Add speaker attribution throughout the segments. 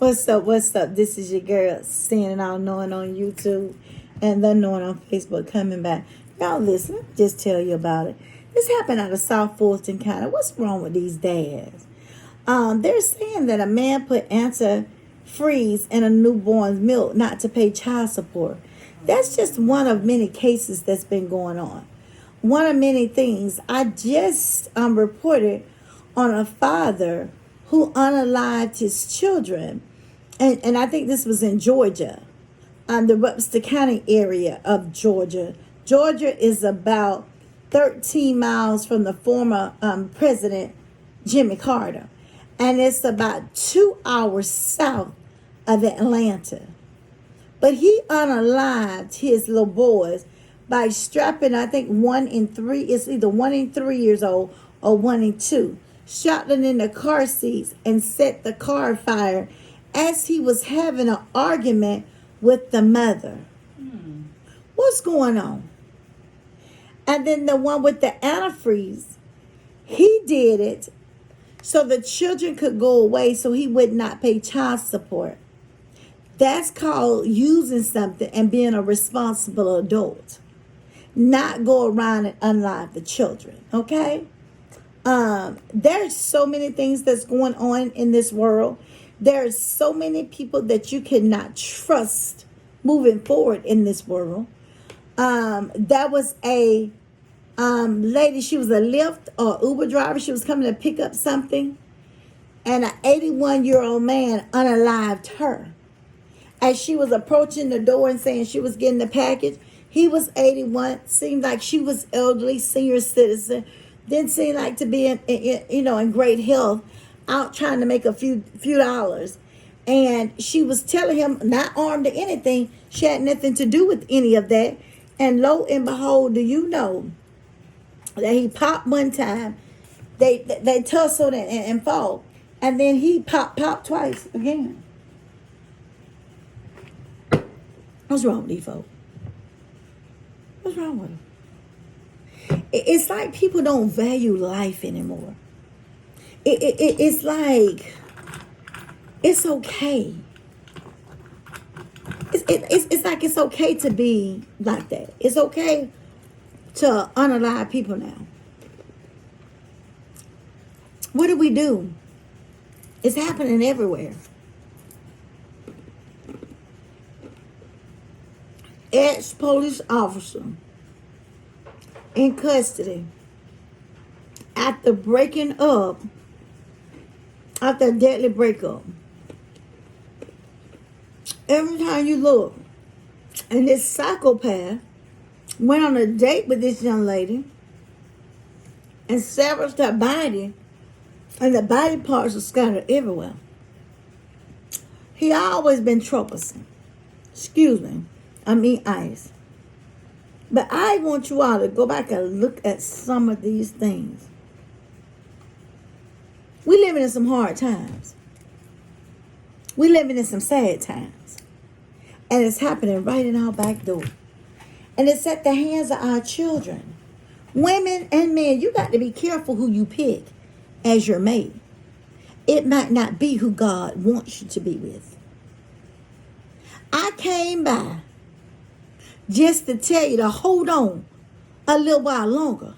Speaker 1: What's up? What's up? This is your girl, seeing it all, knowing on YouTube, and the knowing on Facebook, coming back. Y'all listen, let me just tell you about it. This happened out of South Fulton County. What's wrong with these dads? They're saying that a man put antifreeze in a newborn's milk not to pay child support. That's just one of many cases that's been going on. One of many things. I just reported on a father who unalived his children. And I think this was in Georgia, the Webster County area of Georgia. Georgia is about 13 miles from the former president, Jimmy Carter. And it's about 2 hours south of Atlanta. But he unalived his little boys by strapping, I think, 1 in 3, it's either 1 in 3 years old or 1 in 2. Shot them in the car seats and set the car afire as he was having an argument with the mother. What's going on? And then the one with the antifreeze, he did it so the children could go away so he would not pay child support. That's called using something and being a responsible adult. Not go around and unalive the children, okay? There's so many things that's going on in this world. There's so many people that you cannot trust moving forward in this world. There was a lady, she was a Lyft or Uber driver. She was coming to pick up something, and an 81-year-old man unalived her. As she was approaching the door and saying she was getting the package, he was 81, seemed like she was elderly, senior citizen, didn't seem like to be in great health, out trying to make a few dollars. And she was telling him, not armed to anything, she had nothing to do with any of that. And lo and behold, do you know that he popped one time, they tussled and fought, and then he popped twice again. What's wrong with these folks? What's wrong with them? It's like people don't value life anymore. It's like it's okay. It's like it's okay to be like that. It's okay to unalive people now. What do? It's happening everywhere. Ex-police officer in custody after breaking up, after a deadly breakup. Every time you look, and this psychopath went on a date with this young lady and savaged her body, and the body parts are scattered everywhere. He always been troublesome. Ice. But I want you all to go back and look at some of these things. We living in some hard times. We living in some sad times. And it's happening right in our back door. And it's at the hands of our children. Women and men, you got to be careful who you pick as your mate. It might not be who God wants you to be with. I came by just to tell you to hold on a little while longer.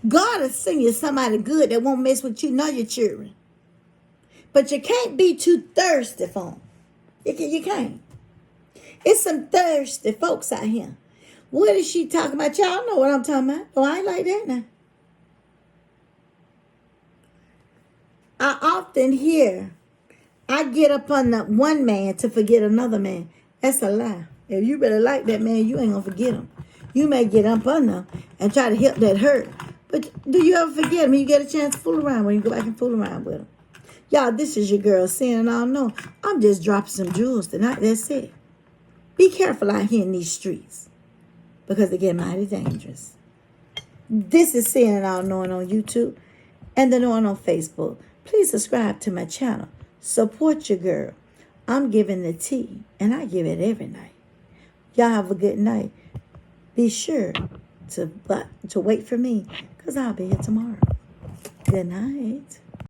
Speaker 1: God will send you somebody good that won't mess with you nor your children. But you can't be too thirsty for them. You can't. It's some thirsty folks out here. What is she talking about? Y'all know what I'm talking about. Oh, I ain't like that now. I often hear, I get up on the one man to forget another man. That's a lie. If you really like that man, you ain't going to forget him. You may get up on them and try to help that hurt. But do you ever forget him? You get a chance to fool around when you go back and fool around with him. Y'all, this is your girl, seeing it all, know. I'm just dropping some jewels tonight. That's it. Be careful out here in these streets, because they get mighty dangerous. This is seeing it all, knowing on YouTube and the knowing on Facebook. Please subscribe to my channel. Support your girl. I'm giving the tea, and I give it every night. Y'all have a good night. Be sure to wait for me, because I'll be here tomorrow. Good night.